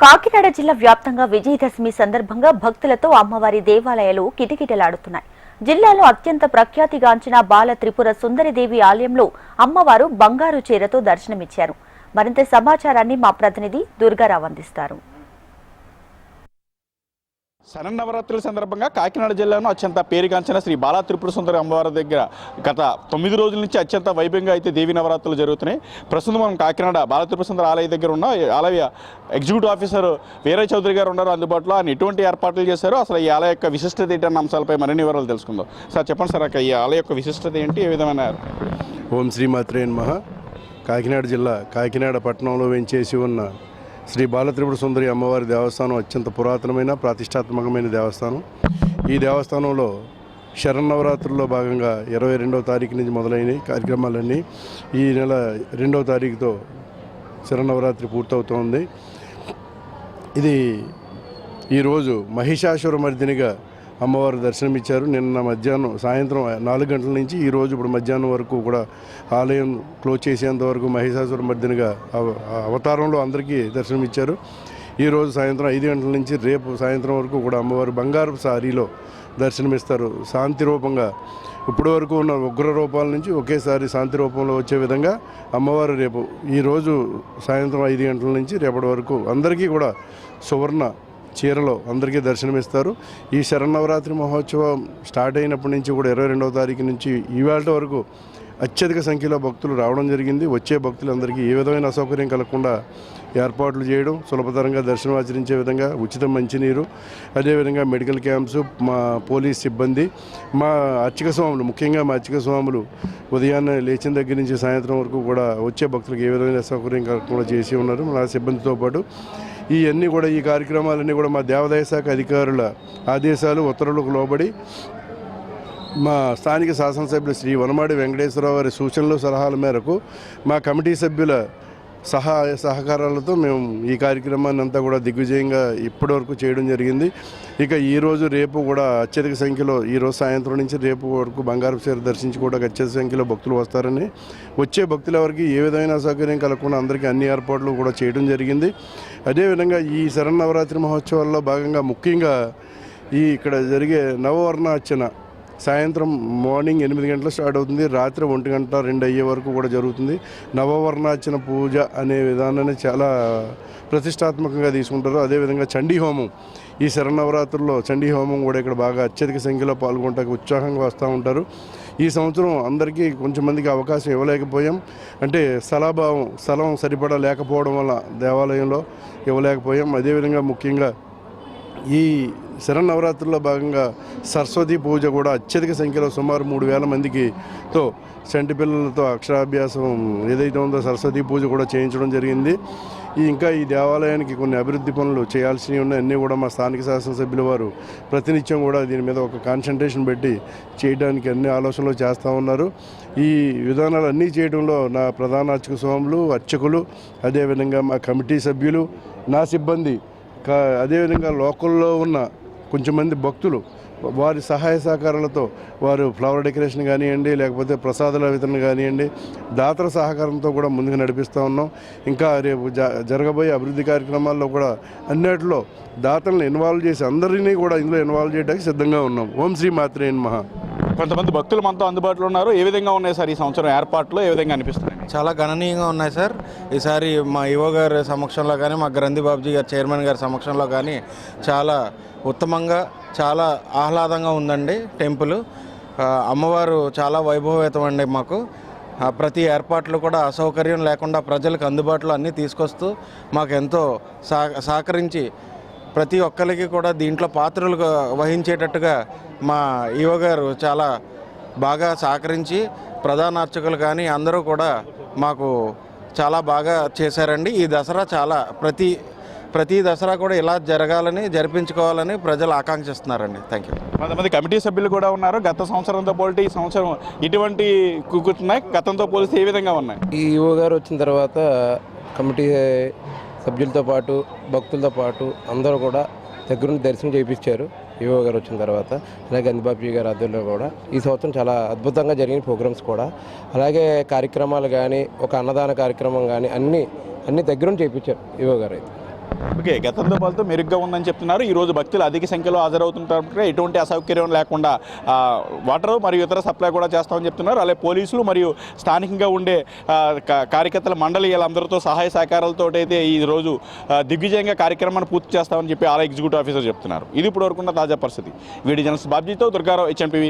కాకినాడ జిల్లా వ్యాప్తంగా విజయదశమి సందర్భంగా భక్తులతో అమ్మవారి దేవాలయాలు కిటకిటలాడుతున్నాయి. జిల్లాలో అత్యంత ప్రఖ్యాతిగాంచిన బాల త్రిపుర సుందరిదేవి ఆలయంలో అమ్మవారు బంగారు చీరతో దర్శనమిచ్చారు. మరింత సమాచారాన్ని మా ప్రతినిధి దుర్గారావు అందిస్తారు. శరన్నవరాత్రుల సందర్భంగా కాకినాడ జిల్లాలో అత్యంత పేరుగాంచిన శ్రీ బాలా త్రిపుర సుందరి అమ్మవారి దగ్గర గత 9 రోజుల నుంచి అత్యంత వైభవంగా అయితే దేవీ నవరాత్రులు జరుగుతున్నాయి. ప్రస్తుతం మనం కాకినాడ బాలా త్రిపుర సుందరి ఆలయ దగ్గర ఉన్న ఆలయ ఎగ్జిక్యూటివ్ ఆఫీసర్ వీరయ్య చౌదరి గారు ఉన్నారు అందుబాటులో. ఆయన ఎటువంటి ఏర్పాట్లు చేశారు, అసలు ఈ ఆలయ యొక్క విశిష్టత ఏంటన్న అంశాలపై మరిన్ని వివరాలు తెలుసుకుందాం. సార్ చెప్పండి సార్, ఈ ఆలయ యొక్క విశిష్టత ఏంటి, ఏ విధమైన? ఓం శ్రీమాత్రే నమః. కాకినాడ జిల్లా కాకినాడ పట్టణంలో వెంచేసి ఉన్న శ్రీ బాల త్రిపుర సుందరి అమ్మవారి దేవస్థానం అత్యంత పురాతనమైన ప్రతిష్టాత్మకమైన దేవస్థానం. ఈ దేవస్థానంలో శరన్నవరాత్రుల్లో భాగంగా 22వ తారీఖు నుంచి మొదలైన కార్యక్రమాలన్నీ ఈ నెల 2వ తారీఖుతో శరన్నవరాత్రి పూర్తవుతోంది. ఇది ఈరోజు మహిషాసురమర్దినిగా అమ్మవారు దర్శనమిచ్చారు. నిన్న మధ్యాహ్నం సాయంత్రం 4 గంటల నుంచి ఈరోజు ఇప్పుడు మధ్యాహ్నం వరకు కూడా ఆలయం క్లోజ్ చేసేంత వరకు మహిషాసురమర్దినిగా అవతారంలో అందరికీ దర్శనమిచ్చారు. ఈరోజు సాయంత్రం 5 గంటల నుంచి రేపు సాయంత్రం వరకు కూడా అమ్మవారు బంగారు సారీలో దర్శనమిస్తారు. శాంతి రూపంగా ఇప్పటి వరకు ఉన్న ఉగ్ర రూపాల నుంచి ఒకేసారి శాంతి రూపంలో వచ్చే విధంగా అమ్మవారు రేపు ఈరోజు సాయంత్రం 5 గంటల నుంచి రేపటి వరకు అందరికీ కూడా సువర్ణ చీరలో అందరికీ దర్శనమిస్తారు. ఈ శరన్నవరాత్రి మహోత్సవం స్టార్ట్ అయినప్పటి నుంచి కూడా 22వ తారీఖు నుంచి ఇవాళ వరకు అత్యధిక సంఖ్యలో భక్తులు రావడం జరిగింది. వచ్చే భక్తులందరికీ ఏ విధమైన అసౌకర్యం కలగకుండా ఏర్పాట్లు చేయడం, సులభతరంగా దర్శనం ఆచరించే విధంగా ఉచిత మంచినీరు, అదేవిధంగా మెడికల్ క్యాంప్స్, మా పోలీస్ సిబ్బంది, మా అర్చక స్వాములు, ముఖ్యంగా మా అర్చక స్వాములు ఉదయాన్నే లేచిన దగ్గర నుంచి సాయంత్రం వరకు కూడా వచ్చే భక్తులకు ఏ విధమైన అసౌకర్యం కలగకుండా చేసి ఉన్నారు. మా సిబ్బందితో పాటు ఇవన్నీ కూడా ఈ కార్యక్రమాలన్నీ కూడా మా దేవాదాయ శాఖ అధికారుల ఆదేశాలు ఉత్తర్వులకు లోబడి మా స్థానిక శాసనసభ్యులు శ్రీ వనమాడి వెంకటేశ్వరరావు గారి సూచనలు సలహాల మేరకు మా కమిటీ సభ్యుల సహకారాలతో మేము ఈ కార్యక్రమాన్ని అంతా కూడా దిగ్విజయంగా ఇప్పటివరకు చేయడం జరిగింది. ఇక ఈరోజు రేపు కూడా అత్యధిక సంఖ్యలో ఈరోజు సాయంత్రం నుంచి రేపు వరకు బంగారు చీర దర్శించుకోవడానికి అత్యధిక సంఖ్యలో భక్తులు వస్తారని, వచ్చే భక్తుల ఎవరికి ఏ విధమైన అసౌకర్యం కలగకుండా అందరికీ అన్ని ఏర్పాట్లు కూడా చేయడం జరిగింది. అదేవిధంగా ఈ శరన్నవరాత్రి మహోత్సవాల్లో భాగంగా ముఖ్యంగా ఇక్కడ జరిగే నవవర్ణార్చన సాయంత్రం మార్నింగ్ 8 గంటలు స్టార్ట్ అవుతుంది, రాత్రి 1 గంట 2 అయ్యే వరకు కూడా జరుగుతుంది. నవవర్ణార్చన పూజ అనే విధానాన్ని చాలా ప్రతిష్టాత్మకంగా తీసుకుంటారు. అదేవిధంగా చండీ హోమం, ఈ శరన్నవరాత్రుల్లో చండీ హోమం కూడా ఇక్కడ బాగా అత్యధిక సంఖ్యలో పాల్గొనడానికి ఉత్సాహంగా వస్తూ ఉంటారు. ఈ సంవత్సరం అందరికీ కొంచెం మందికి అవకాశం ఇవ్వలేకపోయాం. అంటే స్థలం సరిపడా లేకపోవడం వల్ల దేవాలయంలో ఇవ్వలేకపోయాం. అదేవిధంగా ముఖ్యంగా ఈ శరన్నవరాత్రుల్లో భాగంగా సరస్వతి పూజ కూడా అత్యధిక సంఖ్యలో సుమారు 3000 మందికితో చంటి పిల్లలతో అక్షరాభ్యాసం ఏదైతే ఉందో సరస్వతి పూజ కూడా చేయించడం జరిగింది. ఇంకా ఈ దేవాలయానికి కొన్ని అభివృద్ధి పనులు చేయాల్సినవి ఉన్నాయి. అన్నీ కూడా మా స్థానిక శాసనసభ్యుల వారు ప్రతినిత్యం కూడా దీని మీద ఒక కాన్సన్ట్రేషన్ పెట్టి చేయడానికి అన్ని ఆలోచనలు చేస్తూ ఉన్నారు. ఈ విధానాలు అన్నీ చేయడంలో నా ప్రధాన అర్చక స్వాములు, అర్చకులు, అదేవిధంగా మా కమిటీ సభ్యులు, నా సిబ్బంది, అదేవిధంగా లోకల్లో ఉన్న కొంచెం మంది భక్తులు వారి సహాయ సహకారాలతో వారు ఫ్లవర్ డెకరేషన్ కానివ్వండి, లేకపోతే ప్రసాదాల వితరణ కానివ్వండి, దాతల సహకారంతో కూడా ముందుకు నడిపిస్తూ ఉన్నాం. ఇంకా రేపు జరగబోయే అభివృద్ధి కార్యక్రమాల్లో కూడా అన్నిటిలో దాతలను ఇన్వాల్వ్ చేసి అందరినీ కూడా ఇందులో ఇన్వాల్వ్ చేయడానికి సిద్ధంగా ఉన్నాం. ఓం శ్రీ మాత్రే నమః. కొంతమంది భక్తులు మనతో అందుబాటులో ఉన్నారు. ఏ విధంగా ఉన్నాయి సార్ ఈ సంవత్సరం ఏర్పాట్లు, ఏ విధంగా అనిపిస్తున్నాయి? చాలా గణనీయంగా ఉన్నాయి సార్. ఈసారి మా ఈవో గారి సమక్షంలో కానీ, మా గ్రంథి బాబుజీ గారు చైర్మన్ గారి సమక్షంలో కానీ చాలా ఉత్తమంగా, చాలా ఆహ్లాదంగా ఉందండి టెంపుల్. అమ్మవారు చాలా వైభవయుతం అండి. మాకు ప్రతి ఏర్పాట్లు కూడా అసౌకర్యం లేకుండా ప్రజలకు అందుబాటులో అన్నీ తీసుకొస్తూ మాకు ఎంతో సహకరించి ప్రతి ఒక్కరికి కూడా దీంట్లో పాత్రలు వహించేటట్టుగా మా ఈవో గారు చాలా బాగా సహకరించి ప్రధాన అర్చకులు కానీ అందరూ కూడా మాకు చాలా బాగా చేశారండి. ఈ దసరా చాలా ప్రతి దసరా కూడా ఇలా జరిపించుకోవాలని ప్రజలు ఆకాంక్షిస్తున్నారండి. Thank you. కొంతమంది కమిటీ సభ్యులు కూడా ఉన్నారు. గత సంవత్సరంతో పోలితే ఈ సంవత్సరం ఇటువంటి కుక్కుతున్నాయి, గతంతో పోలిస్తే ఏ విధంగా ఉన్నాయి? ఈ ఈవో గారు వచ్చిన తర్వాత కమిటీ సభ్యులతో పాటు భక్తులతో పాటు అందరూ కూడా దగ్గరుండి దర్శనం చేయించారు. ఈవో గారు వచ్చిన తర్వాత అలాగే గంధిబాబుజీ గారి ఆధ్వర్యంలో కూడా ఈ సంవత్సరం చాలా అద్భుతంగా జరిగిన ప్రోగ్రామ్స్ కూడా, అలాగే కార్యక్రమాలు కానీ, ఒక అన్నదాన కార్యక్రమం కానీ అన్నీ దగ్గరుండి చేయించారు ఈవో గారు. ఓకే, గతంతో పాటు మెరుగ్గా ఉందని చెప్తున్నారు. ఈరోజు భక్తులు అధిక సంఖ్యలో హాజరవుతుంటారు. ఎటువంటి అసౌకర్యం లేకుండా వాటర్ మరియు ఇతర సప్లై కూడా చేస్తామని చెప్తున్నారు. అలాగే పోలీసులు మరియు స్థానికంగా ఉండే కార్యకర్తల మండలి అందరితో సహాయ సహకారాలతో అయితే ఈరోజు దిగ్విజయంగా కార్యక్రమాన్ని పూర్తి చేస్తామని చెప్పి ఆలయ ఎగ్జిక్యూటివ్ ఆఫీసర్ చెప్తున్నారు. ఇది ఇప్పటివరకు ఉన్న తాజా పరిస్థితి. వీడియో జర్నలిస్ట్ బాబ్జీతో దుర్గారావు, HNPV.